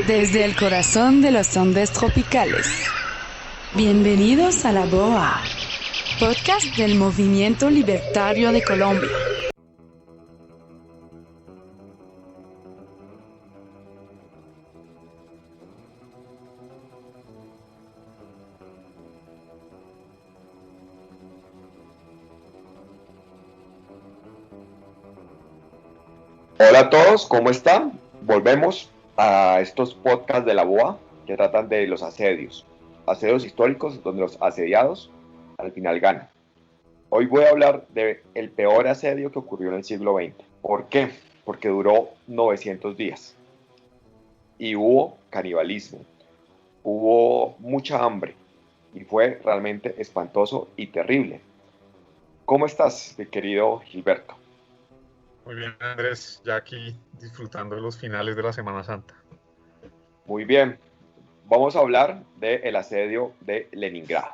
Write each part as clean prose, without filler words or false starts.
Desde el corazón de los Andes tropicales. Bienvenidos a La BOA, podcast del Movimiento Libertario de Colombia. Hola a todos, ¿cómo están? Volvemos a estos podcasts de la BOA que tratan de los asedios históricos donde los asediados al final ganan. Hoy voy a hablar del peor asedio que ocurrió en el siglo XX. ¿Por qué? Porque duró 900 días y hubo canibalismo, hubo mucha hambre y fue realmente espantoso y terrible. ¿Cómo estás, mi querido Gilberto? Muy bien, Andrés, ya aquí disfrutando de los finales de la Semana Santa. Muy bien, vamos a hablar del asedio de Leningrado.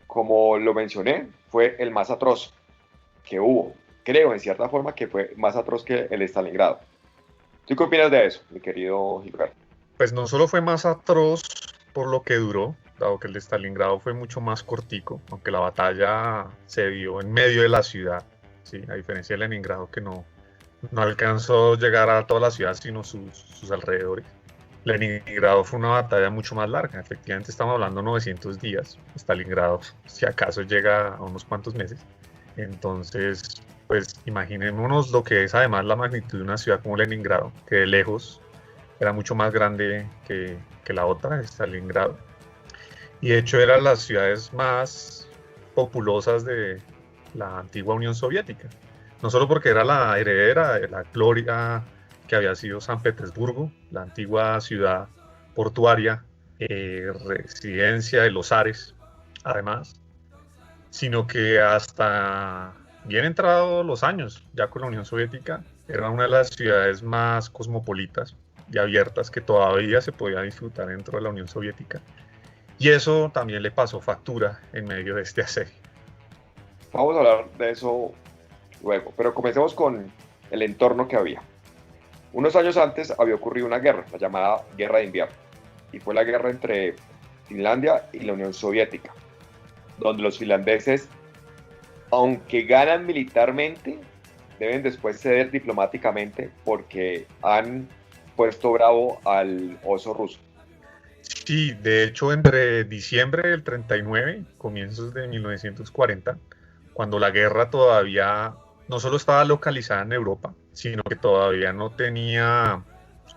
Como lo mencioné, fue el más atroz que hubo. Creo, en cierta forma, que fue más atroz que el de Stalingrado. ¿Tú qué opinas de eso, mi querido Gilberto? Pues no solo fue más atroz por lo que duró, dado que el de Stalingrado fue mucho más cortico, aunque la batalla se dio en medio de la ciudad. Sí, a diferencia de Leningrado, que no alcanzó a llegar a toda la ciudad, sino sus alrededores. Leningrado fue una batalla mucho más larga, efectivamente estamos hablando de 900 días, Stalingrado si acaso llega a unos cuantos meses. Entonces, pues imaginémonos lo que es además la magnitud de una ciudad como Leningrado, que de lejos era mucho más grande que la otra, Stalingrado. Y de hecho eran las ciudades más populosas de la antigua Unión Soviética, no solo porque era la heredera de la gloria que había sido San Petersburgo, la antigua ciudad portuaria, residencia de los zares, además, sino que hasta bien entrados los años, ya con la Unión Soviética, era una de las ciudades más cosmopolitas y abiertas que todavía se podía disfrutar dentro de la Unión Soviética. Y eso también le pasó factura en medio de este asedio. Vamos a hablar de eso luego, pero comencemos con el entorno que había. Unos años antes había ocurrido una guerra, la llamada Guerra de Invierno, y fue la guerra entre Finlandia y la Unión Soviética, donde los finlandeses, aunque ganan militarmente, deben después ceder diplomáticamente porque han puesto bravo al oso ruso. Sí, de hecho, entre diciembre del 39 y comienzos de 1940, cuando la guerra todavía no solo estaba localizada en Europa, sino que todavía no tenía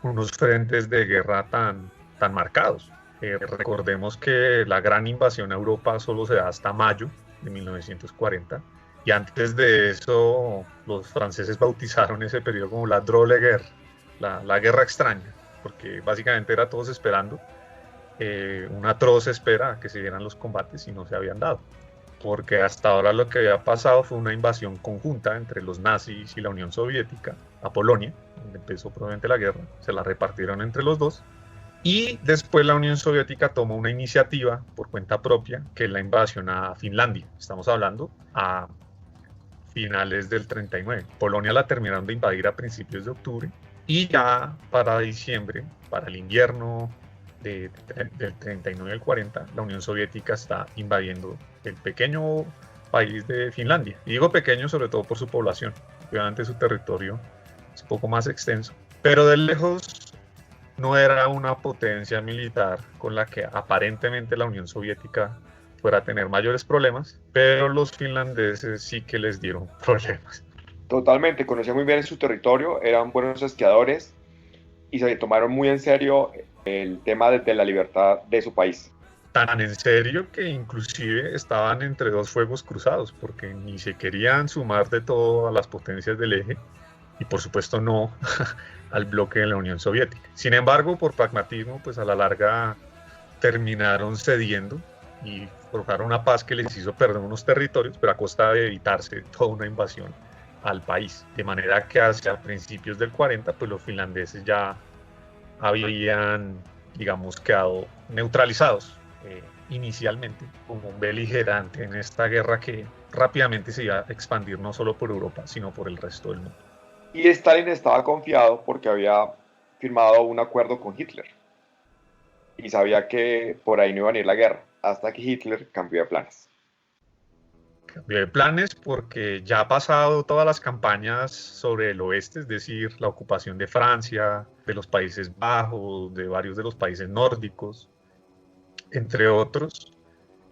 unos frentes de guerra tan marcados. Recordemos que la gran invasión a Europa solo se da hasta mayo de 1940, y antes de eso los franceses bautizaron ese periodo como la Drôle Guerre, la guerra extraña, porque básicamente era todos esperando una atroz espera a que se dieran los combates y no se habían dado, porque hasta ahora lo que había pasado fue una invasión conjunta entre los nazis y la Unión Soviética a Polonia, donde empezó probablemente la guerra, se la repartieron entre los dos, y después la Unión Soviética tomó una iniciativa por cuenta propia, que es la invasión a Finlandia. Estamos hablando a finales del 39. Polonia la terminaron de invadir a principios de octubre, y ya para diciembre, para el invierno del 39 al 40, la Unión Soviética está invadiendo el pequeño país de Finlandia. Y digo pequeño sobre todo por su población. Obviamente su territorio es un poco más extenso, pero de lejos no era una potencia militar con la que aparentemente la Unión Soviética fuera a tener mayores problemas, pero los finlandeses sí que les dieron problemas. Totalmente, conocían muy bien su territorio, eran buenos esquiadores y se tomaron muy en serio el tema de la libertad de su país. Tan en serio que inclusive estaban entre dos fuegos cruzados, porque ni se querían sumar de todo a las potencias del eje, y por supuesto no al bloque de la Unión Soviética. Sin embargo, por pragmatismo, pues a la larga terminaron cediendo y forjaron una paz que les hizo perder unos territorios, pero a costa de evitarse toda una invasión al país. De manera que hacia principios del 40, pues los finlandeses ya habían, digamos, quedado neutralizados inicialmente como un beligerante en esta guerra que rápidamente se iba a expandir no solo por Europa, sino por el resto del mundo. Y Stalin estaba confiado porque había firmado un acuerdo con Hitler y sabía que por ahí no iba a venir la guerra, hasta que Hitler cambió de planes. Cambió de planes porque ya ha pasado todas las campañas sobre el oeste, es decir, la ocupación de Francia, de los Países Bajos, de varios de los países nórdicos, entre otros.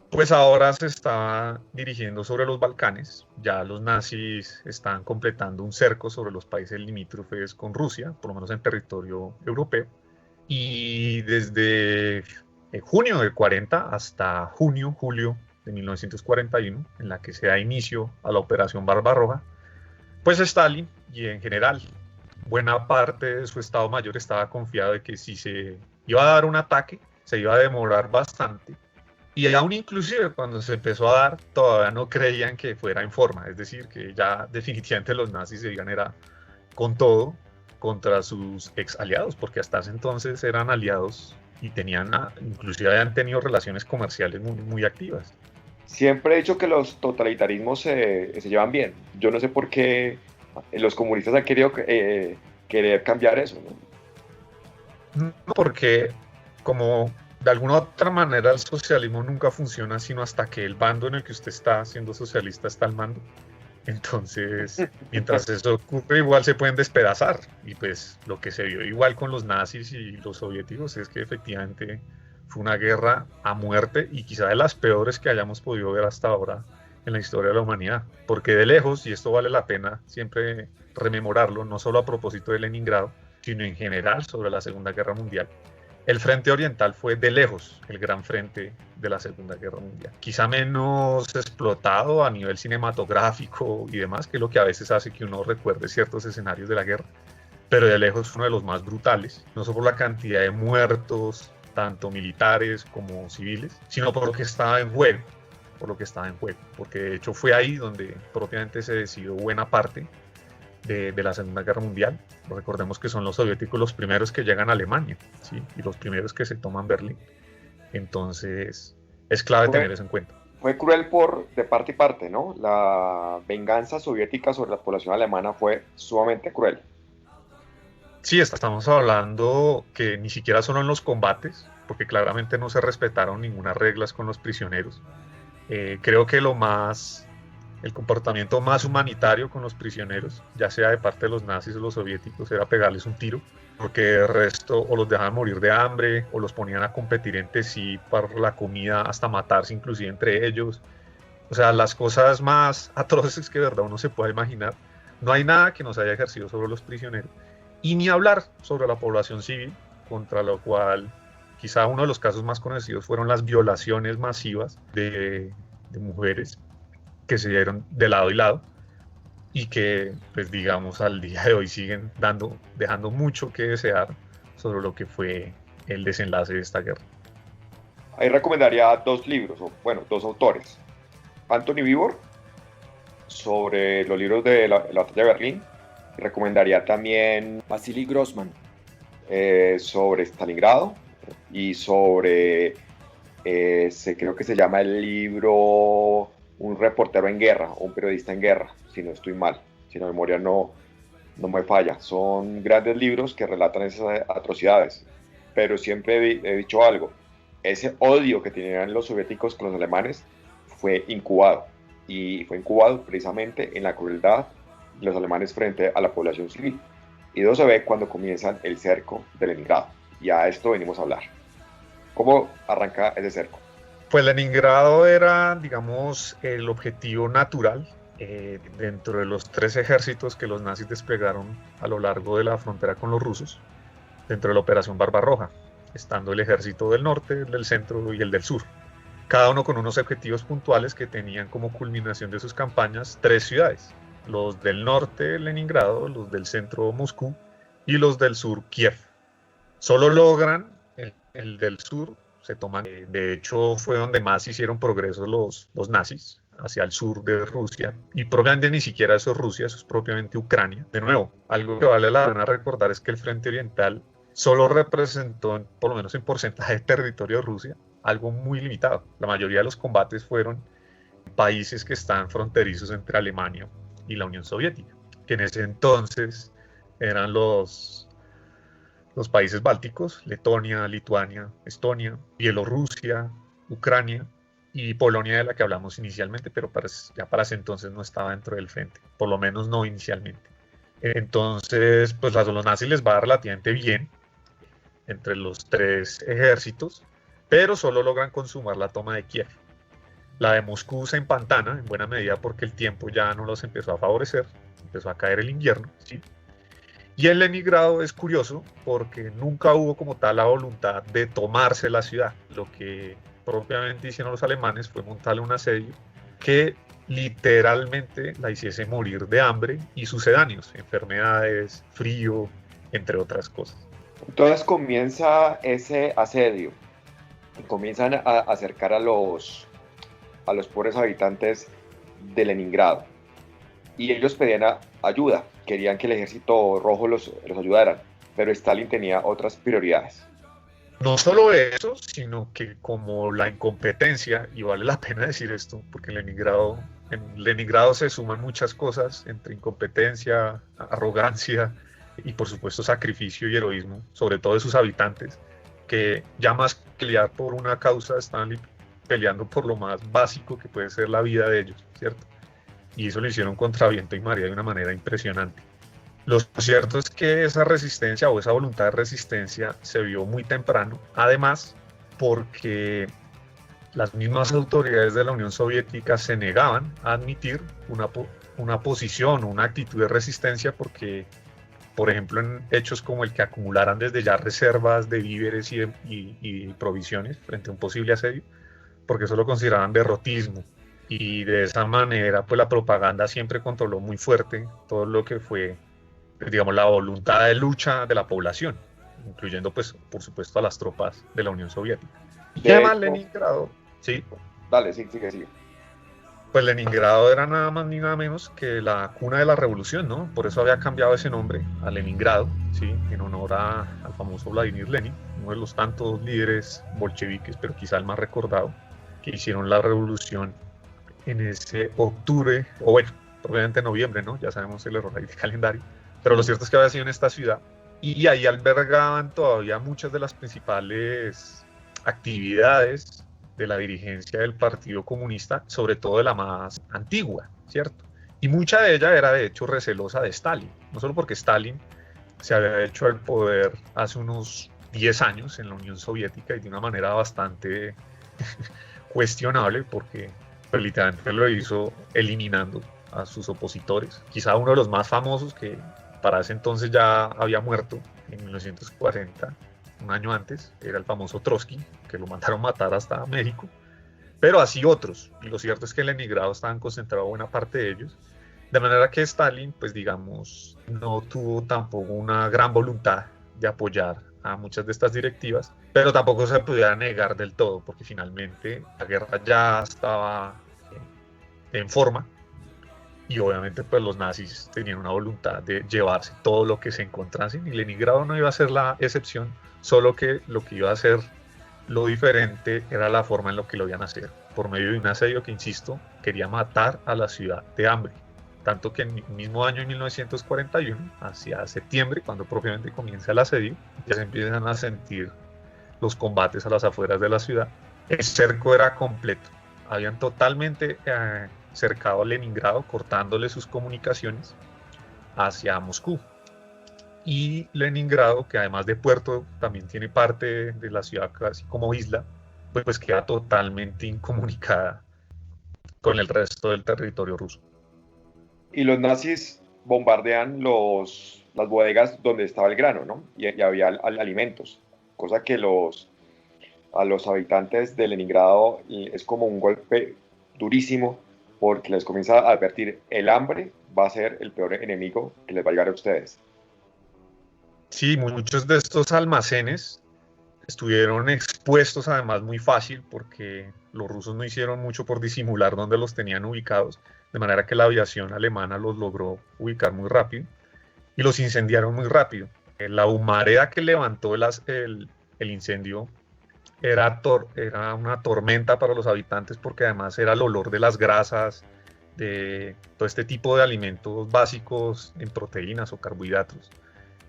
Pues ahora se está dirigiendo sobre los Balcanes. Ya los nazis están completando un cerco sobre los países limítrofes con Rusia, por lo menos en territorio europeo. Y desde junio del 40 hasta julio de 1941, en la que se da inicio a la Operación Barbarroja, pues Stalin y en general buena parte de su Estado Mayor estaba confiado de que si se iba a dar un ataque, se iba a demorar bastante. Y aún inclusive cuando se empezó a dar, todavía no creían que fuera en forma, es decir, que ya definitivamente los nazis se iban era con todo contra sus ex aliados, porque hasta ese entonces eran aliados y tenían, inclusive habían tenido relaciones comerciales muy, muy activas. Siempre he dicho que los totalitarismos se llevan bien. Yo no sé por qué los comunistas han querido querer cambiar eso, ¿no? No, porque como de alguna u otra manera el socialismo nunca funciona sino hasta que el bando en el que usted está siendo socialista está al mando. Entonces, mientras eso ocurre, igual se pueden despedazar. Y pues lo que se vio igual con los nazis y los soviéticos es que efectivamente fue una guerra a muerte y quizá de las peores que hayamos podido ver hasta ahora en la historia de la humanidad. Porque de lejos, y esto vale la pena siempre rememorarlo, no solo a propósito de Leningrado, sino en general sobre la Segunda Guerra Mundial, el frente oriental fue de lejos el gran frente de la Segunda Guerra Mundial. Quizá menos explotado a nivel cinematográfico y demás, que es lo que a veces hace que uno recuerde ciertos escenarios de la guerra, pero de lejos fue uno de los más brutales, no solo por la cantidad de muertos, tanto militares como civiles, sino por lo que estaba en juego, porque de hecho fue ahí donde propiamente se decidió buena parte de la Segunda Guerra Mundial. Recordemos que son los soviéticos los primeros que llegan a Alemania, ¿sí? Y los primeros que se toman Berlín. Entonces, es clave tener eso en cuenta. Fue cruel de parte y parte, ¿no? La venganza soviética sobre la población alemana fue sumamente cruel. Sí, estamos hablando que ni siquiera solo en los combates, porque claramente no se respetaron ninguna reglas con los prisioneros. Creo que el comportamiento más humanitario con los prisioneros, ya sea de parte de los nazis o los soviéticos, era pegarles un tiro, porque el resto o los dejaban morir de hambre o los ponían a competir entre sí por la comida, hasta matarse inclusive entre ellos. O sea, las cosas más atroces que de verdad uno se pueda imaginar. No hay nada que nos haya ejercido sobre los prisioneros. Y ni hablar sobre la población civil, contra lo cual quizá uno de los casos más conocidos fueron las violaciones masivas de mujeres que se dieron de lado y lado y que, pues digamos, al día de hoy siguen dejando mucho que desear sobre lo que fue el desenlace de esta guerra. Ahí recomendaría dos libros, dos autores. Anthony Beevor, sobre los libros de la batalla de Berlín. Recomendaría también Vasily Grossman, sobre Stalingrado y sobre, creo que se llama el libro Un reportero en guerra, o un periodista en guerra, si no estoy mal, si la memoria no me falla. Son grandes libros que relatan esas atrocidades, pero siempre he dicho algo: ese odio que tenían los soviéticos con los alemanes fue incubado, y fue incubado precisamente en la crueldad de los alemanes frente a la población civil, y eso se ve cuando comienzan el cerco de Leningrado, y a esto venimos a hablar. ¿Cómo arranca ese cerco? Pues Leningrado era, digamos, el objetivo natural dentro de los 3 ejércitos que los nazis desplegaron a lo largo de la frontera con los rusos, dentro de la Operación Barbarroja, estando el ejército del norte, el del centro y el del sur, cada uno con unos objetivos puntuales que tenían como culminación de sus campañas 3 ciudades, los del norte, Leningrado, los del centro, Moscú, y los del sur, Kiev. Solo logran el del sur, se toman, de hecho fue donde más hicieron progreso los nazis, hacia el sur de Rusia, y propiamente ni siquiera eso es Rusia, eso es propiamente Ucrania. De nuevo, algo que vale la pena recordar es que el frente oriental solo representó, por lo menos en porcentaje de territorio de Rusia, algo muy limitado. La mayoría de los combates fueron en países que están fronterizos entre Alemania y la Unión Soviética, que en ese entonces eran los los países bálticos, Letonia, Lituania, Estonia, Bielorrusia, Ucrania y Polonia, de la que hablamos inicialmente, pero ya para ese entonces no estaba dentro del frente, por lo menos no inicialmente. Entonces, pues a los nazis les va relativamente bien entre los tres ejércitos, pero solo logran consumar la toma de Kiev. La de Moscú se empantana en buena medida porque el tiempo ya no los empezó a favorecer, empezó a caer el invierno, ¿sí? Y en Leningrado es curioso porque nunca hubo como tal la voluntad de tomarse la ciudad. Lo que propiamente hicieron los alemanes fue montarle un asedio que literalmente la hiciese morir de hambre y sucedáneos, enfermedades, frío, entre otras cosas. Entonces comienza ese asedio, comienzan a acercar a los pobres habitantes de Leningrado y ellos pedían ayuda, querían que el ejército rojo los ayudara, pero Stalin tenía otras prioridades. No solo eso, sino que como la incompetencia, y vale la pena decir esto, porque en Leningrado se suman muchas cosas, entre incompetencia, arrogancia y por supuesto sacrificio y heroísmo, sobre todo de sus habitantes, que ya más que pelear por una causa están peleando por lo más básico que puede ser la vida de ellos, ¿cierto? Y eso lo hicieron contra viento y marea de una manera impresionante. Lo cierto es que esa resistencia o esa voluntad de resistencia se vio muy temprano, además porque las mismas autoridades de la Unión Soviética se negaban a admitir una posición o una actitud de resistencia porque, por ejemplo, en hechos como el que acumularan desde ya reservas de víveres y provisiones frente a un posible asedio, porque eso lo consideraban derrotismo. Y de esa manera, pues la propaganda siempre controló muy fuerte todo lo que fue, digamos, la voluntad de lucha de la población, incluyendo, pues, por supuesto, a las tropas de la Unión Soviética. Y además Leningrado, sí. Dale, sigue. Pues Leningrado era nada más ni nada menos que la cuna de la revolución, ¿no? Por eso había cambiado ese nombre a Leningrado, ¿sí? En honor al famoso Vladimir Lenin, uno de los tantos líderes bolcheviques, pero quizá el más recordado, que hicieron la revolución en ese octubre, o bueno, probablemente noviembre, ¿no? Ya sabemos el error ahí de calendario, pero lo cierto es que había sido en esta ciudad, y ahí albergaban todavía muchas de las principales actividades de la dirigencia del Partido Comunista, sobre todo de la más antigua, ¿cierto? Y mucha de ella era de hecho recelosa de Stalin, no solo porque Stalin se había hecho al poder hace unos 10 años en la Unión Soviética y de una manera bastante cuestionable, porque pues, literalmente lo hizo eliminando a sus opositores. Quizá uno de los más famosos, que para ese entonces ya había muerto en 1940, un año antes, era el famoso Trotsky, que lo mandaron matar hasta México, pero así otros. Y lo cierto es que en Leningrado estaban concentrados buena parte de ellos, de manera que Stalin, pues digamos, no tuvo tampoco una gran voluntad de apoyar a muchas de estas directivas, pero tampoco se pudiera negar del todo, porque finalmente la guerra ya estaba en forma, y obviamente pues los nazis tenían una voluntad de llevarse todo lo que se encontrasen, y Leningrado no iba a ser la excepción, solo que lo que iba a ser lo diferente era la forma en la que lo iban a hacer, por medio de un asedio que, insisto, quería matar a la ciudad de hambre. Tanto que en el mismo año, en 1941, hacia septiembre, cuando propiamente comienza el asedio, ya se empiezan a sentir los combates a las afueras de la ciudad. El cerco era completo. Habían totalmente cercado a Leningrado, cortándole sus comunicaciones hacia Moscú. Y Leningrado, que además de puerto, también tiene parte de la ciudad casi como isla, pues queda totalmente incomunicada con el resto del territorio ruso. Y los nazis bombardean las bodegas donde estaba el grano, ¿no? Y había alimentos, cosa que a los habitantes de Leningrado es como un golpe durísimo, porque les comienza a advertir: el hambre va a ser el peor enemigo que les va a llegar a ustedes. Sí, muchos de estos almacenes estuvieron expuestos además muy fácil, porque los rusos no hicieron mucho por disimular dónde los tenían ubicados, de manera que la aviación alemana los logró ubicar muy rápido y los incendiaron muy rápido. La humareda que levantó el incendio era una tormenta para los habitantes, porque además era el olor de las grasas, de todo este tipo de alimentos básicos en proteínas o carbohidratos.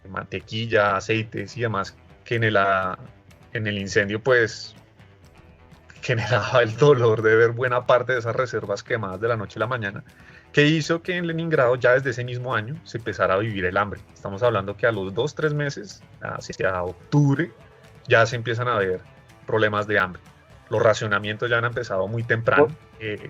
mantequilla, aceites y demás, que en el incendio pues generaba el dolor de ver buena parte de esas reservas quemadas de la noche a la mañana, que hizo que en Leningrado ya desde ese mismo año se empezara a vivir el hambre. Estamos hablando que a los 2-3 meses, hacia octubre, ya se empiezan a ver problemas de hambre. Los racionamientos ya han empezado muy temprano.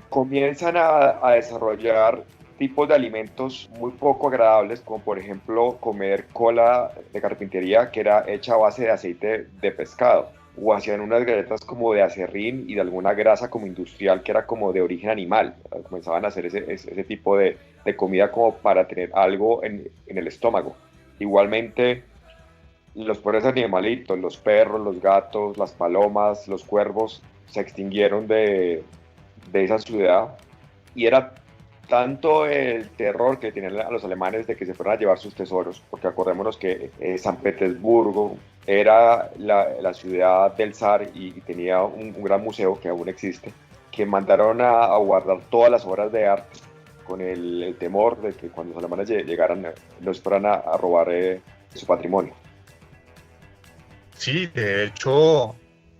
Comienzan a desarrollar tipos de alimentos muy poco agradables, como por ejemplo comer cola de carpintería que era hecha a base de aceite de pescado, o hacían unas galletas como de aserrín y de alguna grasa como industrial que era como de origen animal. Comenzaban a hacer ese tipo de comida como para tener algo en el estómago. Igualmente, los pobres animalitos, los perros, los gatos, las palomas, los cuervos, se extinguieron de esa ciudad, y era tanto el terror que tenían los alemanes de que se fueran a llevar sus tesoros, porque acordémonos que San Petersburgo era la ciudad del zar y tenía un gran museo que aún existe, que mandaron a guardar todas las obras de arte con el temor de que cuando los alemanes llegaran nos fueran a robar su patrimonio. Sí, de hecho,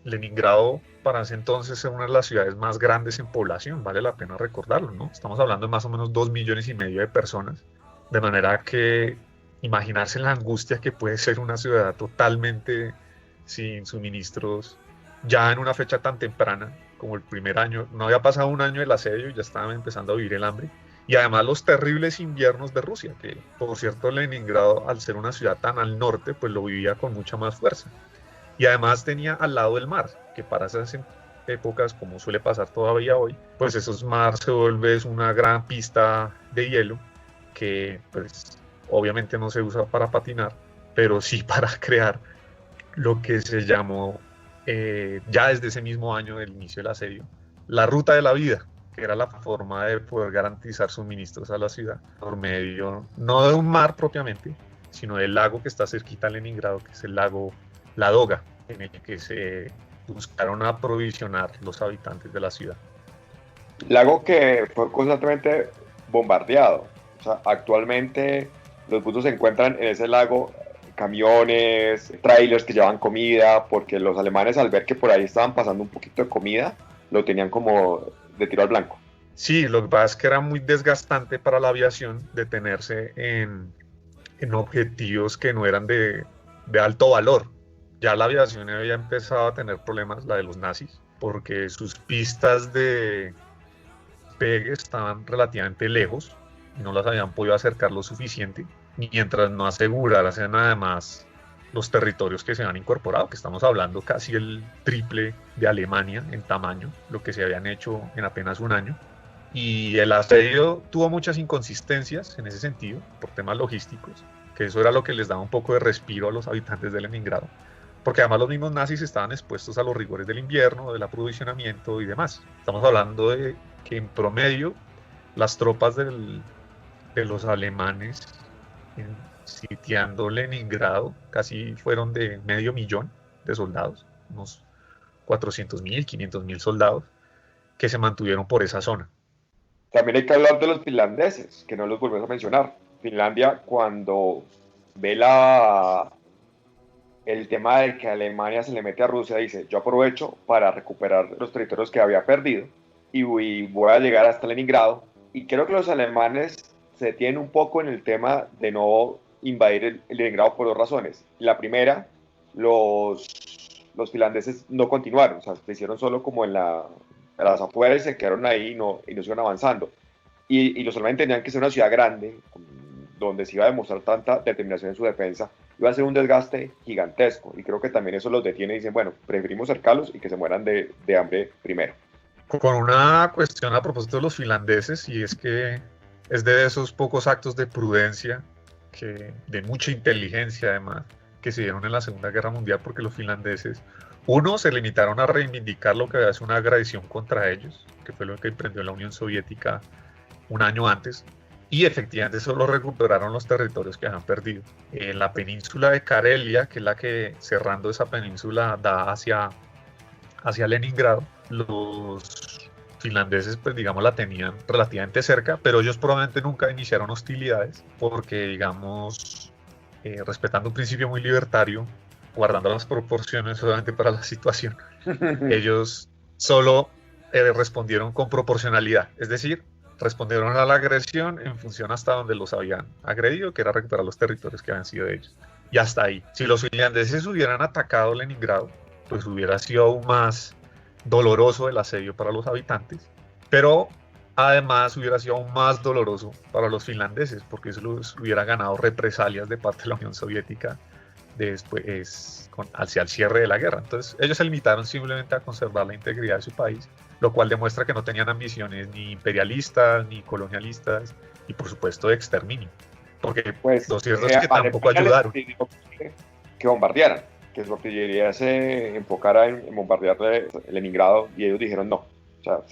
Leningrado para ese entonces era una de las ciudades más grandes en población, vale la pena recordarlo, ¿no? Estamos hablando de más o menos 2,5 millones de personas, de manera que imaginarse la angustia que puede ser una ciudad totalmente sin suministros, ya en una fecha tan temprana como el primer año, no había pasado un año del asedio y ya estaban empezando a vivir el hambre, y además los terribles inviernos de Rusia, que por cierto Leningrado, al ser una ciudad tan al norte, pues lo vivía con mucha más fuerza. Y además tenía al lado el mar, que para esas épocas, como suele pasar todavía hoy, pues esos mar se vuelve una gran pista de hielo que pues obviamente no se usa para patinar, pero sí para crear lo que se llamó ya desde ese mismo año del inicio del asedio, la ruta de la vida, que era la forma de poder garantizar suministros a la ciudad por medio, no de un mar propiamente, sino del lago que está cerquita a Leningrado, que es el lago Ladoga, en el que se buscaron aprovisionar los habitantes de la ciudad. Lago que fue constantemente bombardeado. O sea, actualmente los buses se encuentran en ese lago, camiones, trailers que llevan comida, porque los alemanes al ver que por ahí estaban pasando un poquito de comida, lo tenían como de tiro al blanco. Sí, lo que pasa es que era muy desgastante para la aviación detenerse en objetivos que no eran de alto valor. Ya la aviación había empezado a tener problemas, la de los nazis, porque sus pistas de despegue estaban relativamente lejos y no las habían podido acercar lo suficiente, mientras no aseguraran además los territorios que se han incorporado, que estamos hablando casi el triple de Alemania en tamaño, lo que se habían hecho en apenas un año. Y el asedio tuvo muchas inconsistencias en ese sentido, por temas logísticos, que eso era lo que les daba un poco de respiro a los habitantes de Leningrado, porque además los mismos nazis estaban expuestos a los rigores del invierno, del aprovisionamiento y demás. Estamos hablando de que en promedio las tropas de los alemanes sitiando Leningrado casi fueron de 500,000 de soldados, unos 400,000, 500,000 soldados que se mantuvieron por esa zona. También hay que hablar de los finlandeses, que no los volvemos a mencionar. Finlandia, cuando ve el tema de que Alemania se le mete a Rusia, dice, yo aprovecho para recuperar los territorios que había perdido y voy a llegar hasta Leningrado. Y creo que los alemanes se detienen un poco en el tema de no invadir el Leningrado por 2 razones. La primera, los finlandeses no continuaron, o sea, se hicieron solo como en las afueras y se quedaron ahí y no siguieron avanzando. Y los alemanes tenían que ser una ciudad grande, donde se iba a demostrar tanta determinación en su defensa, iba a ser un desgaste gigantesco, y creo que también eso los detiene y dicen, bueno, preferimos cercarlos y que se mueran de hambre primero. Con una cuestión a propósito de los finlandeses, y es que es de esos pocos actos de prudencia, de mucha inteligencia además, que se dieron en la Segunda Guerra Mundial, porque los finlandeses, uno, se limitaron a reivindicar lo que había sido una agresión contra ellos, que fue lo que emprendió la Unión Soviética un año antes, y efectivamente solo recuperaron los territorios que habían perdido. En la península de Karelia, que es la que cerrando esa península da hacia Leningrado, los finlandeses pues digamos la tenían relativamente cerca, pero ellos probablemente nunca iniciaron hostilidades porque digamos respetando un principio muy libertario, guardando las proporciones solamente para la situación, ellos solo respondieron con proporcionalidad, es decir, respondieron a la agresión en función hasta donde los habían agredido, que era recuperar los territorios que habían sido de ellos. Y hasta ahí. Si los finlandeses hubieran atacado Leningrado, pues hubiera sido aún más doloroso el asedio para los habitantes, pero además hubiera sido aún más doloroso para los finlandeses, porque eso les hubiera ganado represalias de parte de la Unión Soviética después, hacia el cierre de la guerra. Entonces ellos se limitaron simplemente a conservar la integridad de su país, lo cual demuestra que no tenían ambiciones ni imperialistas, ni colonialistas, y por supuesto de exterminio, porque Pues, lo cierto es que tampoco ayudaron. Que bombardearan, que su artillería se enfocara en bombardear Leningrado, y ellos dijeron no, o sea,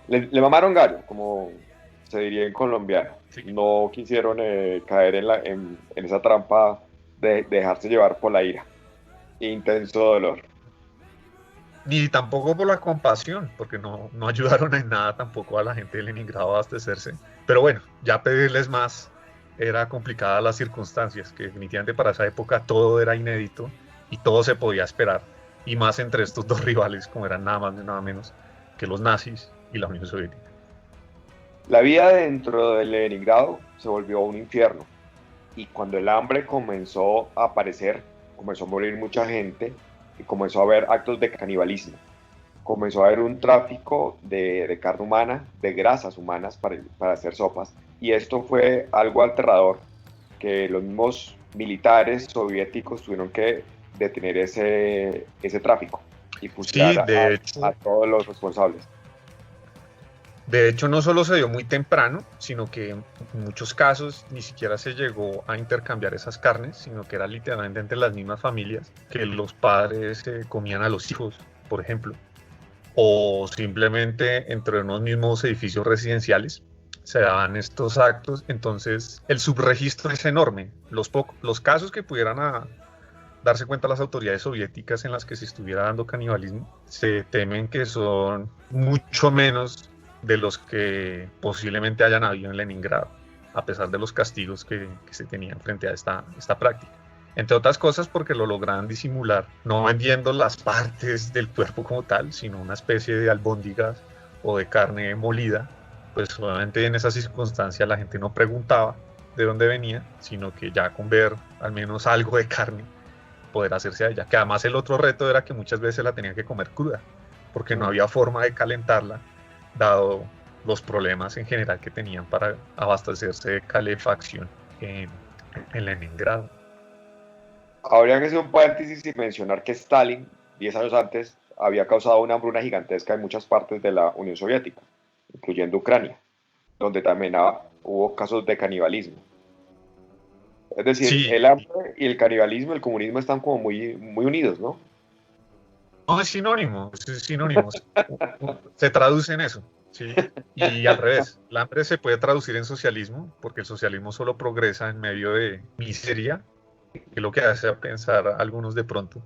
le mamaron gallo, como se diría en colombiano. Sí. No quisieron caer en esa trampa de dejarse llevar por la ira, intenso dolor. Ni tampoco por la compasión, porque no ayudaron en nada tampoco a la gente de Leningrado a abastecerse. Pero bueno, ya pedirles más era complicada las circunstancias, que definitivamente para esa época todo era inédito y todo se podía esperar, y más entre estos dos rivales como eran nada más ni nada menos que los nazis y la Unión Soviética. La vida dentro de Leningrado se volvió un infierno, y cuando el hambre comenzó a aparecer, comenzó a morir mucha gente y comenzó a haber actos de canibalismo. Comenzó a haber un tráfico de carne humana, de grasas humanas para hacer sopas, y esto fue algo aterrador, que los mismos militares soviéticos tuvieron que detener ese tráfico y fusilar a todos los responsables. De hecho, no solo se dio muy temprano, sino que en muchos casos ni siquiera se llegó a intercambiar esas carnes, sino que era literalmente entre las mismas familias, que los padres comían a los hijos, por ejemplo, o simplemente entre unos mismos edificios residenciales se daban estos actos. Entonces el subregistro es enorme. Los casos que pudieran darse cuenta las autoridades soviéticas en las que se estuviera dando canibalismo, se temen que son mucho menos de los que posiblemente hayan habido en Leningrado, a pesar de los castigos que se tenían frente a esta práctica. Entre otras cosas porque lo lograban disimular, no vendiendo las partes del cuerpo como tal, sino una especie de albóndigas o de carne molida. Pues obviamente en esa circunstancia la gente no preguntaba de dónde venía, sino que ya con ver al menos algo de carne, poder hacerse a ella. Que además el otro reto era que muchas veces la tenían que comer cruda, porque no había forma de calentarla, dado los problemas en general que tenían para abastecerse de calefacción en Leningrado. Habría que hacer un paréntesis y mencionar que Stalin, 10 años antes, había causado una hambruna gigantesca en muchas partes de la Unión Soviética, incluyendo Ucrania, donde también hubo casos de canibalismo. Es decir, sí, el hambre y el canibalismo, el comunismo están como muy, muy unidos, ¿no? No, es sinónimo. Se traduce en eso, ¿sí? Y al revés, el hambre se puede traducir en socialismo, porque el socialismo solo progresa en medio de miseria, que es lo que hace pensar a algunos de pronto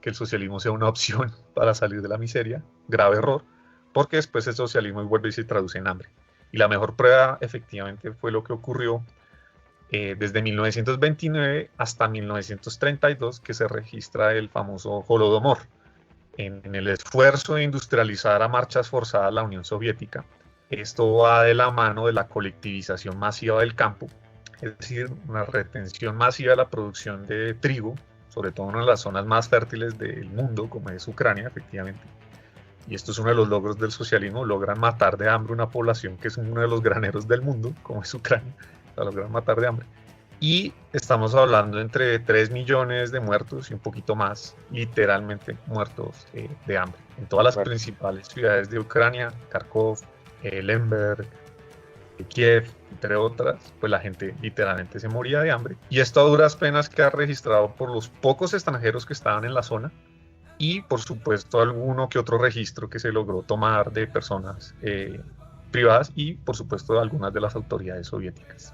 que el socialismo sea una opción para salir de la miseria. Grave error, porque después el socialismo vuelve y se traduce en hambre. Y la mejor prueba efectivamente fue lo que ocurrió desde 1929 hasta 1932, que se registra el famoso Holodomor, en el esfuerzo de industrializar a marchas forzadas la Unión Soviética. Esto va de la mano de la colectivización masiva del campo, es decir, una retención masiva de la producción de trigo, sobre todo en las zonas más fértiles del mundo, como es Ucrania, efectivamente. Y esto es uno de los logros del socialismo: logran matar de hambre una población que es uno de los graneros del mundo, como es Ucrania, la logran matar de hambre. Y estamos hablando entre 3 millones de muertos y un poquito más, literalmente muertos de hambre. En todas las principales ciudades de Ucrania, Kharkov, Lemberg, Kiev, entre otras, pues la gente literalmente se moría de hambre. Y esto a duras penas queda registrado por los pocos extranjeros que estaban en la zona, y por supuesto alguno que otro registro que se logró tomar de personas privadas, y por supuesto de algunas de las autoridades soviéticas.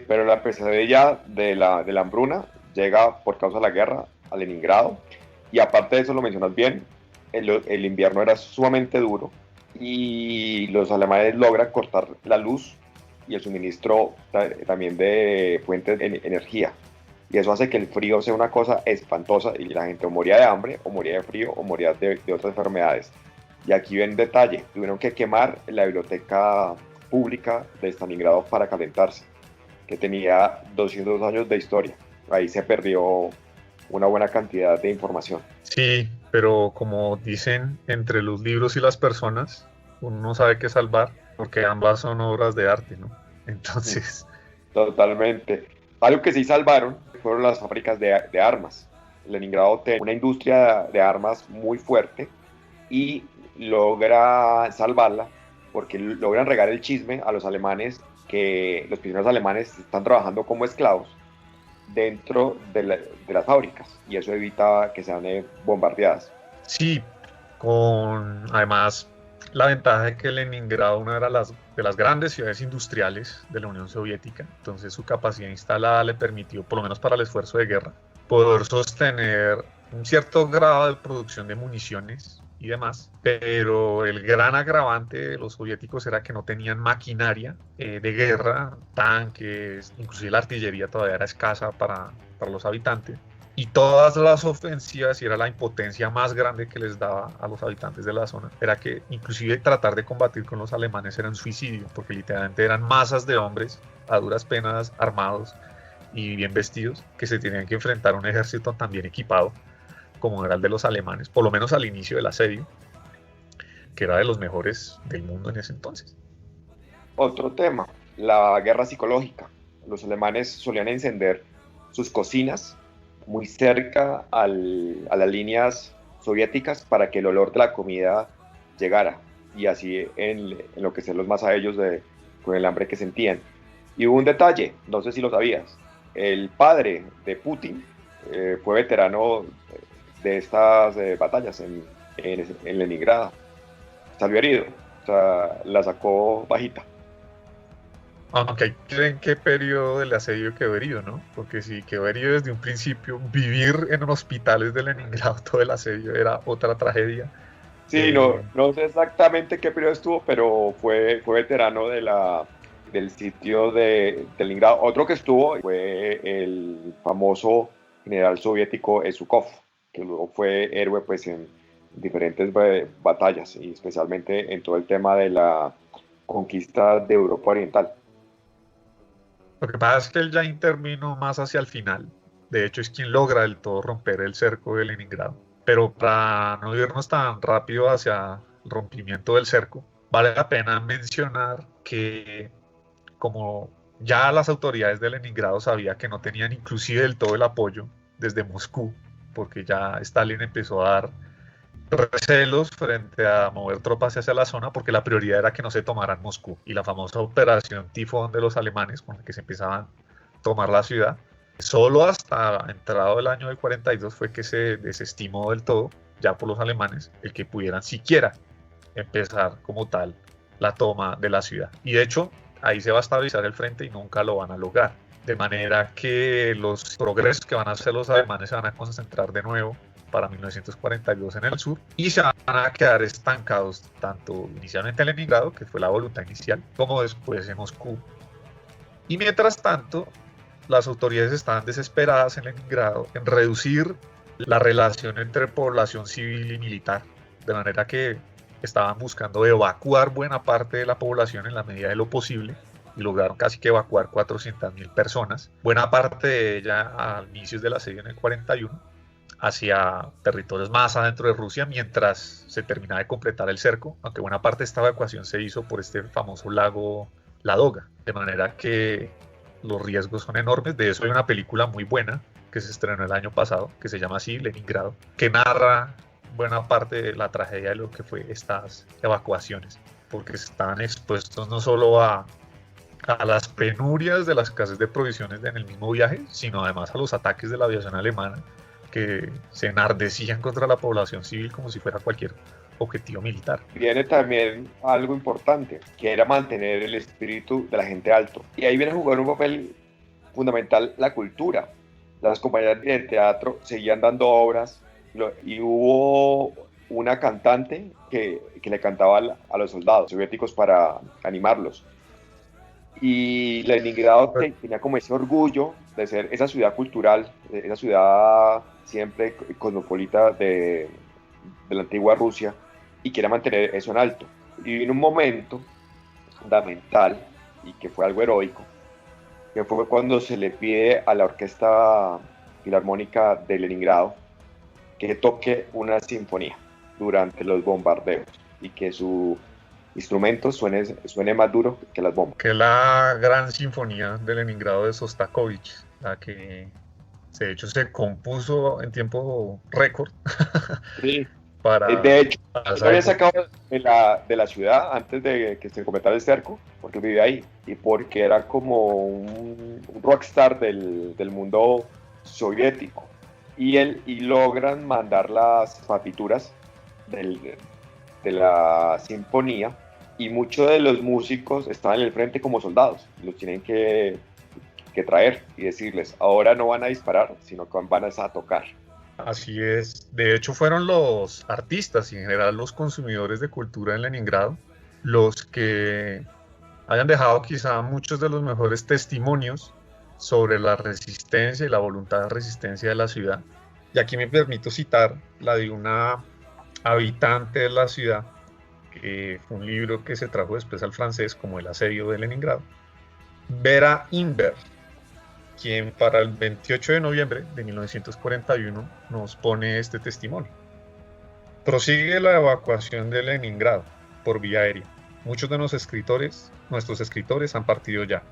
Pero la pesadilla de la hambruna llega por causa de la guerra a Leningrado, y aparte de eso, lo mencionas bien, el invierno era sumamente duro y los alemanes logran cortar la luz y el suministro también de fuentes de energía. Y eso hace que el frío sea una cosa espantosa y la gente o moría de hambre, o moría de frío, o moría de otras enfermedades. Y aquí ven detalle, tuvieron que quemar la biblioteca pública de Stalingrado para calentarse, que tenía 200 años de historia. Ahí se perdió una buena cantidad de información. Sí, pero como dicen, entre los libros y las personas, uno no sabe qué salvar, porque ambas son obras de arte, ¿no? Entonces... Totalmente. Algo que sí salvaron fueron las fábricas de armas. Leningrado tiene una industria de armas muy fuerte y logra salvarla porque logran regar el chisme a los alemanes que los prisioneros alemanes están trabajando como esclavos dentro de las fábricas, y eso evita que sean bombardeadas. Sí, con además la ventaja de que Leningrado una era de las grandes ciudades industriales de la Unión Soviética, entonces su capacidad instalada le permitió, por lo menos para el esfuerzo de guerra, poder sostener un cierto grado de producción de municiones y demás, pero el gran agravante de los soviéticos era que no tenían maquinaria de guerra, tanques, inclusive la artillería todavía era escasa para los habitantes, y todas las ofensivas, y era la impotencia más grande que les daba a los habitantes de la zona, era que inclusive tratar de combatir con los alemanes era un suicidio, porque literalmente eran masas de hombres a duras penas armados y bien vestidos que se tenían que enfrentar a un ejército tan bien equipado como era el de los alemanes, por lo menos al inicio del asedio, que era de los mejores del mundo en ese entonces. Otro tema, la guerra psicológica. Los alemanes solían encender sus cocinas muy cerca a las líneas soviéticas para que el olor de la comida llegara y así enloquecerlos más a ellos con el hambre que sentían. Y hubo un detalle, no sé si lo sabías, el padre de Putin fue veterano de estas batallas en Leningrado. Salió herido, o sea, la sacó bajita. Aunque hay que ver en qué periodo del asedio quedó herido, ¿no? Porque si quedó herido desde un principio, vivir en hospitales de Leningrado todo el asedio era otra tragedia. Sí, no sé exactamente qué periodo estuvo, pero fue veterano del sitio de Leningrado. Otro que estuvo fue el famoso general soviético Zhukov, que luego fue héroe pues en diferentes batallas y especialmente en todo el tema de la conquista de Europa Oriental. Lo que pasa es que él ya intervino más hacia el final. De hecho, es quien logra del todo romper el cerco de Leningrado. Pero para no irnos tan rápido hacia el rompimiento del cerco, vale la pena mencionar que como ya las autoridades de Leningrado sabían que no tenían inclusive del todo el apoyo desde Moscú, porque ya Stalin empezó a dar recelos frente a mover tropas hacia la zona, porque la prioridad era que no se tomaran Moscú, y la famosa operación Tifón de los alemanes con la que se empezaban a tomar la ciudad, solo hasta entrado el año del 42 fue que se desestimó del todo ya por los alemanes el que pudieran siquiera empezar como tal la toma de la ciudad, y de hecho ahí se va a estabilizar el frente y nunca lo van a lograr, de manera que los progresos que van a hacer los alemanes se van a concentrar de nuevo para 1942 en el sur y se van a quedar estancados tanto inicialmente en Leningrado, que fue la voluntad inicial, como después en Moscú. Y mientras tanto, las autoridades estaban desesperadas en Leningrado en reducir la relación entre población civil y militar, de manera que estaban buscando evacuar buena parte de la población en la medida de lo posible y lograron casi que evacuar 400.000 personas, buena parte de ella a inicios del asedio en el 41, hacia territorios más adentro de Rusia mientras se terminaba de completar el cerco, aunque buena parte de esta evacuación se hizo por este famoso lago Ladoga, de manera que los riesgos son enormes. De eso hay una película muy buena que se estrenó el año pasado, que se llama así, Leningrado, que narra buena parte de la tragedia de lo que fue estas evacuaciones, porque estaban expuestos no solo a las penurias de las escasez de provisiones en el mismo viaje, sino además a los ataques de la aviación alemana, que se enardecían contra la población civil como si fuera cualquier objetivo militar. Viene también algo importante, que era mantener el espíritu de la gente alto. Y ahí viene a jugar un papel fundamental la cultura. Las compañías de teatro seguían dando obras y hubo una cantante que le cantaba a los soldados soviéticos para animarlos. Y Leningrado tenía como ese orgullo de ser esa ciudad cultural, esa ciudad siempre cosmopolita de la antigua Rusia, y quería mantener eso en alto. Y vino un momento fundamental, y que fue algo heroico, que fue cuando se le pide a la Orquesta Filarmónica de Leningrado que toque una sinfonía durante los bombardeos y que su instrumento suene más duro que las bombas. Que la gran sinfonía de Leningrado de Sostakovich, la que de hecho se compuso en tiempo récord. Sí. Para, de hecho, yo había sacado de la ciudad antes de que se cometara el cerco, porque vivía ahí, y porque era como un rockstar del mundo soviético. Y logran mandar las partituras de la sinfonía, y muchos de los músicos estaban en el frente como soldados, los tienen que traer y decirles, ahora no van a disparar, sino que van a tocar. Así es. De hecho, fueron los artistas y en general los consumidores de cultura en Leningrado los que hayan dejado quizá muchos de los mejores testimonios sobre la resistencia y la voluntad de resistencia de la ciudad. Y aquí me permito citar la de una habitante de la ciudad, que fue un libro que se trajo después al francés como El asedio de Leningrado, Vera Imbert, quien para el 28 de noviembre de 1941 nos pone este testimonio. Prosigue la evacuación de Leningrado por vía aérea. Muchos de nuestros escritores han partido ya.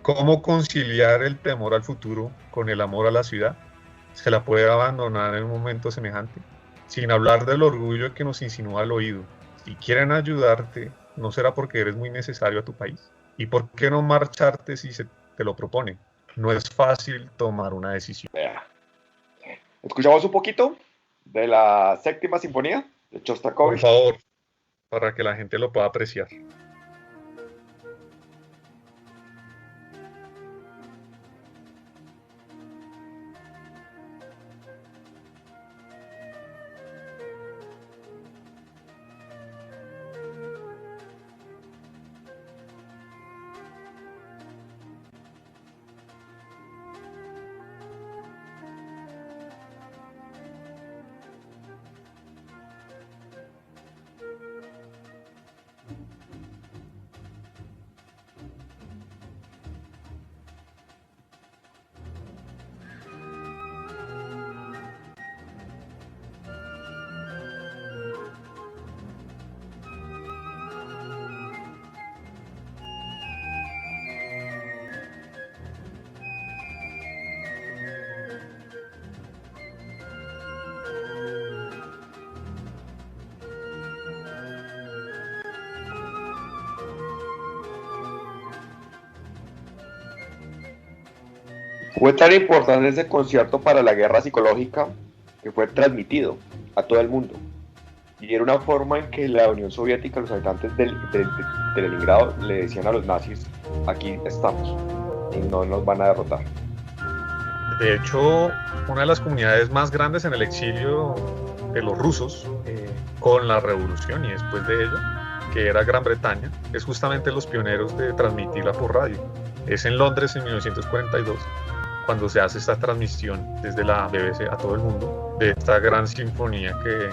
¿Cómo conciliar el temor al futuro con el amor a la ciudad? ¿Se la puede abandonar en un momento semejante? Sin hablar del orgullo que nos insinúa al oído. Si quieren ayudarte, ¿no será porque eres muy necesario a tu país? ¿Y por qué no marcharte si se te lo propone? No es fácil tomar una decisión. ¿Escuchamos un poquito de la séptima sinfonía de Shostakovich? Por favor, para que la gente lo pueda apreciar. Fue tan importante ese concierto para la guerra psicológica que fue transmitido a todo el mundo. Y era una forma en que la Unión Soviética, los habitantes de Leningrado, le decían a los nazis, aquí estamos y no nos van a derrotar. De hecho, una de las comunidades más grandes en el exilio de los rusos con la revolución y después de ella, que era Gran Bretaña, es justamente los pioneros de transmitirla por radio. Es en Londres en 1942 cuando se hace esta transmisión desde la BBC a todo el mundo de esta gran sinfonía que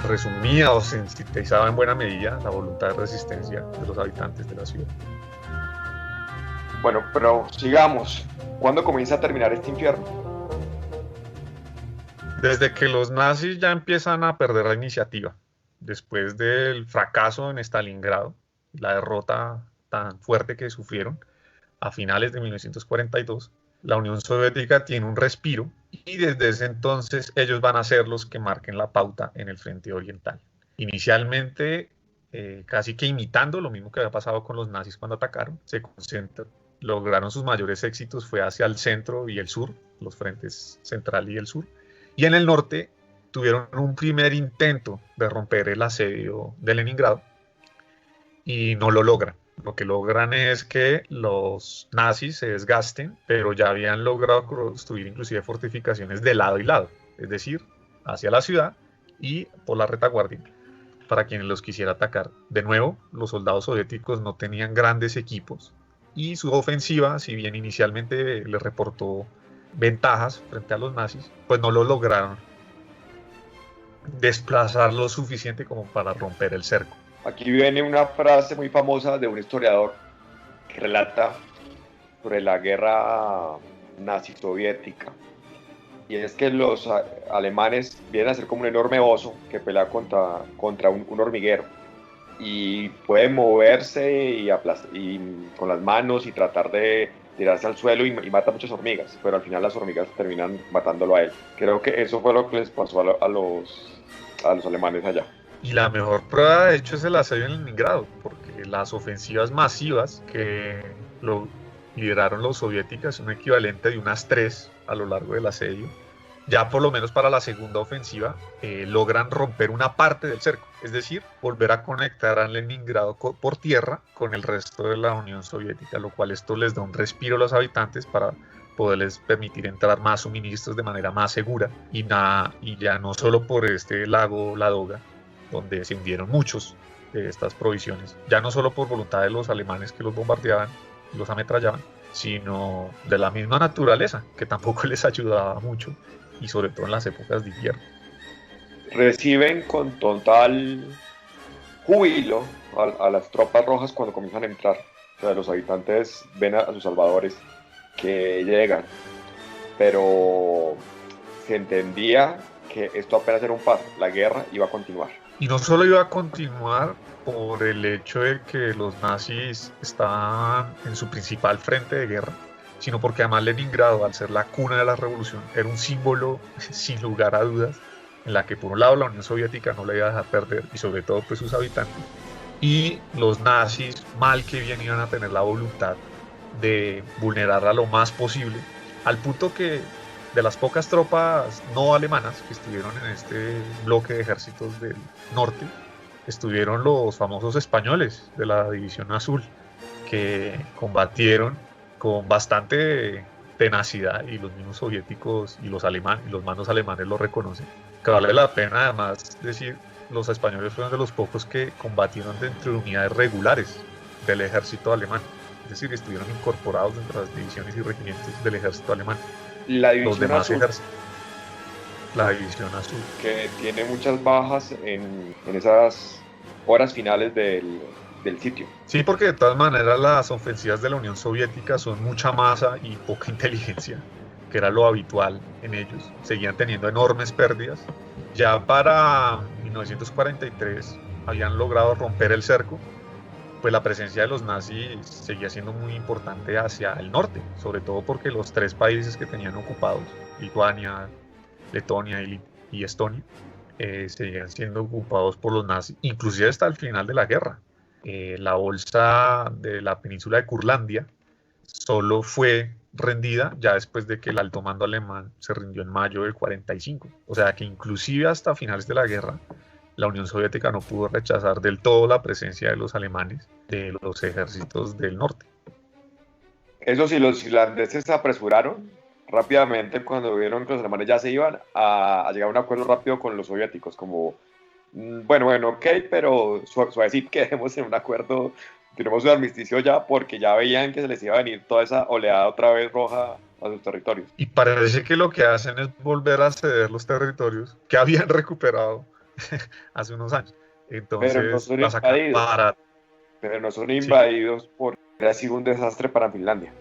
resumía o sintetizaba en buena medida la voluntad de resistencia de los habitantes de la ciudad. Bueno, pero sigamos. ¿Cuándo comienza a terminar este infierno? Desde que los nazis ya empiezan a perder la iniciativa, después del fracaso en Stalingrado, la derrota tan fuerte que sufrieron a finales de 1942, la Unión Soviética tiene un respiro y desde ese entonces ellos van a ser los que marquen la pauta en el frente oriental. Inicialmente, casi que imitando lo mismo que había pasado con los nazis cuando atacaron, se concentran. Lograron sus mayores éxitos fue hacia el centro y el sur, los frentes central y el sur. Y en el norte tuvieron un primer intento de romper el asedio de Leningrado y no lo logran. Lo que logran es que los nazis se desgasten, pero ya habían logrado construir inclusive fortificaciones de lado y lado, es decir, hacia la ciudad y por la retaguardia, para quienes los quisiera atacar. De nuevo, los soldados soviéticos no tenían grandes equipos, y su ofensiva, si bien inicialmente le reportó ventajas frente a los nazis, pues no lo lograron desplazar lo suficiente como para romper el cerco. Aquí viene una frase muy famosa de un historiador que relata sobre la guerra nazi-soviética, y es que los alemanes vienen a ser como un enorme oso que pelea contra un hormiguero, y puede moverse y con las manos y tratar de tirarse al suelo y mata muchas hormigas, pero al final las hormigas terminan matándolo a él. Creo que eso fue lo que les pasó a los alemanes allá. Y la mejor prueba, de hecho, es el asedio en Leningrado, porque las ofensivas masivas que lideraron los soviéticos son un equivalente de unas 3 a lo largo del asedio. Ya por lo menos para la segunda ofensiva logran romper una parte del cerco, es decir, volver a conectar a Leningrado por tierra con el resto de la Unión Soviética, lo cual esto les da un respiro a los habitantes para poderles permitir entrar más suministros de manera más segura y ya no solo por este lago Ladoga, donde se hundieron muchos de estas provisiones, ya no solo por voluntad de los alemanes que los bombardeaban y los ametrallaban, sino de la misma naturaleza, que tampoco les ayudaba mucho, y sobre todo en las épocas de invierno. Reciben con total júbilo a las tropas rojas cuando comienzan a entrar. O sea, los habitantes ven a sus salvadores que llegan, pero se entendía que esto apenas era un paso, la guerra iba a continuar. Y no solo iba a continuar por el hecho de que los nazis estaban en su principal frente de guerra, sino porque además Leningrado, al ser la cuna de la revolución, era un símbolo, sin lugar a dudas, en la que por un lado la Unión Soviética no la iba a dejar perder, y sobre todo pues sus habitantes, y los nazis, mal que bien, iban a tener la voluntad de vulnerarla lo más posible, al punto que de las pocas tropas no alemanas que estuvieron en este bloque de ejércitos del norte, estuvieron los famosos españoles de la División Azul, que combatieron con bastante tenacidad, y los mismos soviéticos y los alemanes y los mandos alemanes lo reconocen. Que vale la pena además decir, los españoles fueron de los pocos que combatieron dentro de unidades regulares del ejército alemán, es decir, estuvieron incorporados dentro de las divisiones y regimientos del ejército alemán. La división los demás azul, ejércitos. La División Azul, que tiene muchas bajas en esas horas finales del sitio. sí, porque de todas maneras las ofensivas de la Unión Soviética son mucha masa y poca inteligencia, que era lo habitual en ellos. Seguían teniendo enormes pérdidas. Ya para 1943 habían logrado romper el cerco, pues la presencia de los nazis seguía siendo muy importante hacia el norte, sobre todo porque los 3 países que tenían ocupados, Lituania, Letonia y Estonia, seguían siendo ocupados por los nazis, inclusive hasta el final de la guerra. La bolsa de la península de Curlandia solo fue rendida ya después de que el alto mando alemán se rindió en mayo del 45. O sea que inclusive hasta finales de la guerra, la Unión Soviética no pudo rechazar del todo la presencia de los alemanes, de los ejércitos del norte. Eso sí, los irlandeses se apresuraron rápidamente cuando vieron que los alemanes ya se iban a llegar a un acuerdo rápido con los soviéticos, como, bueno, ok, pero suavecito, que dejemos en un acuerdo, tenemos un armisticio ya, porque ya veían que se les iba a venir toda esa oleada otra vez roja a sus territorios. Y parece que lo que hacen es volver a ceder los territorios que habían recuperado hace unos años. Entonces, pero no son invadidos, pero no son invadidos, sí, porque ha sido un desastre para Finlandia.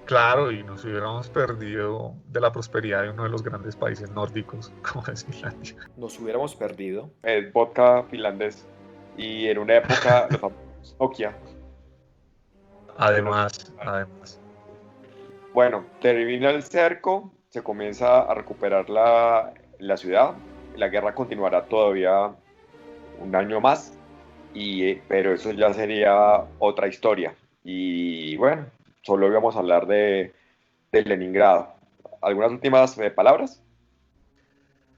Claro, y nos hubiéramos perdido de la prosperidad de uno de los grandes países nórdicos, como es Finlandia. Nos hubiéramos perdido el vodka finlandés, y en una época los famosos Nokia. Además. Bueno, termina el cerco, se comienza a recuperar la ciudad, la guerra continuará todavía un año más, pero eso ya sería otra historia. Y bueno, solo íbamos a hablar de Leningrado. ¿Algunas últimas palabras?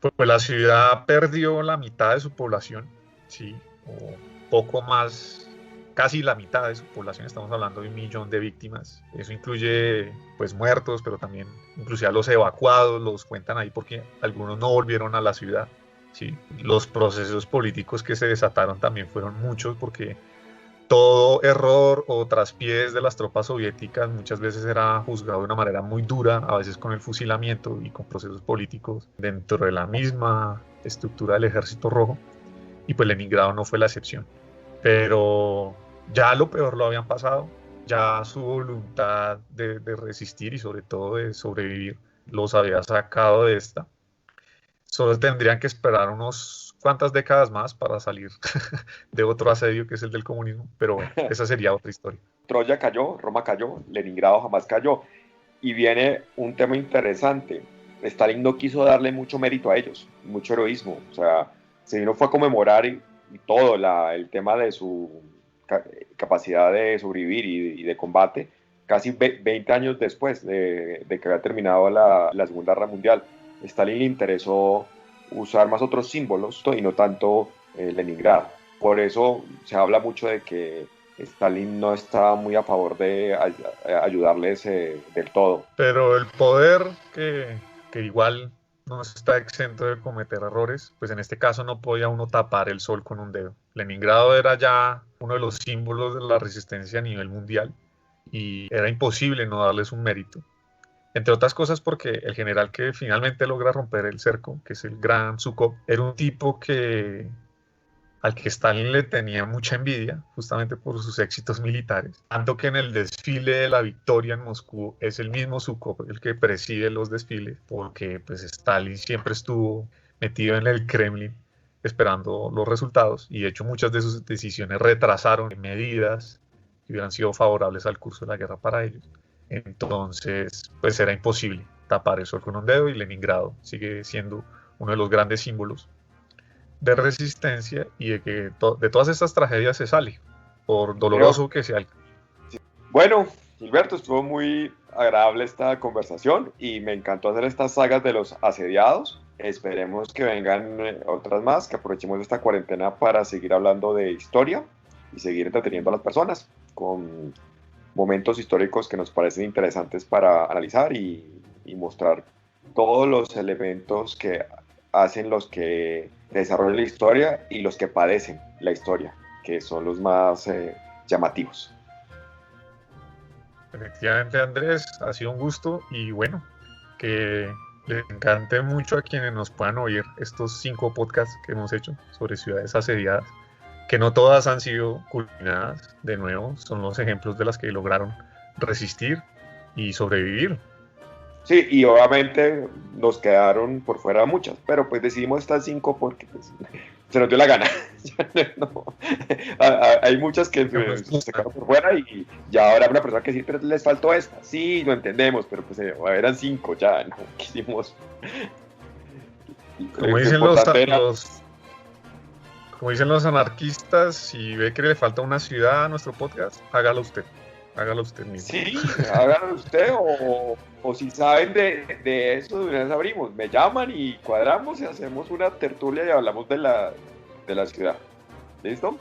Pues la ciudad perdió la mitad de su población, sí, o poco más, casi la mitad de su población. Estamos hablando de 1 millón de víctimas. Eso incluye pues muertos, pero también inclusive a los evacuados, los cuentan ahí porque algunos no volvieron a la ciudad. Sí. Los procesos políticos que se desataron también fueron muchos, porque todo error o traspiés de las tropas soviéticas muchas veces era juzgado de una manera muy dura, a veces con el fusilamiento y con procesos políticos dentro de la misma estructura del Ejército Rojo, y pues Leningrado no fue la excepción. Pero ya lo peor lo habían pasado, ya su voluntad de resistir y sobre todo de sobrevivir los había sacado de esta. Solo tendrían que esperar unos cuantas décadas más para salir de otro asedio que es el del comunismo, pero bueno, esa sería otra historia. Troya cayó, Roma cayó, Leningrado jamás cayó. Y viene un tema interesante. Stalin no quiso darle mucho mérito a ellos, mucho heroísmo. O sea, se vino fue a conmemorar y todo el tema de su capacidad de sobrevivir y de combate casi 20 años después de que había terminado la Segunda Guerra Mundial. Stalin le interesó usar más otros símbolos y no tanto Leningrado. Por eso se habla mucho de que Stalin no estaba muy a favor de ayudarles del todo. Pero el poder que igual no está exento de cometer errores, pues en este caso no podía uno tapar el sol con un dedo. Leningrado era ya uno de los símbolos de la resistencia a nivel mundial y era imposible no darles un mérito. Entre otras cosas porque el general que finalmente logra romper el cerco, que es el gran Zhukov, era un tipo al que Stalin le tenía mucha envidia, justamente por sus éxitos militares. Tanto que en el desfile de la victoria en Moscú es el mismo Zhukov el que preside los desfiles, porque pues Stalin siempre estuvo metido en el Kremlin esperando los resultados, y de hecho muchas de sus decisiones retrasaron medidas que hubieran sido favorables al curso de la guerra para ellos. Entonces, pues era imposible tapar el sol con un dedo, y Leningrado sigue siendo uno de los grandes símbolos de resistencia y de que de todas estas tragedias se sale, por doloroso que sea. Bueno, Gilberto, estuvo muy agradable esta conversación y me encantó hacer estas sagas de los asediados. Esperemos que vengan otras más, que aprovechemos esta cuarentena para seguir hablando de historia y seguir entreteniendo a las personas con momentos históricos que nos parecen interesantes para analizar y mostrar todos los elementos que hacen los que desarrollan la historia y los que padecen la historia, que son los más llamativos. Efectivamente, Andrés, ha sido un gusto y bueno, que les encante mucho a quienes nos puedan oír estos 5 podcasts que hemos hecho sobre ciudades asediadas, que no todas han sido culminadas, de nuevo, son los ejemplos de las que lograron resistir y sobrevivir. Sí, y obviamente nos quedaron por fuera muchas, pero pues decidimos estas 5 porque pues, se nos dio la gana. No. Hay muchas que se quedaron por fuera y ya ahora una persona que sí, pero les faltó esta. Sí, lo entendemos, pero pues eran 5 ya, no quisimos. Como dicen los anarquistas, si ve que le falta una ciudad a nuestro podcast, hágalo usted mismo. Sí, hágalo usted o si saben de eso, de una vez abrimos, me llaman y cuadramos y hacemos una tertulia y hablamos de la ciudad. ¿Listo?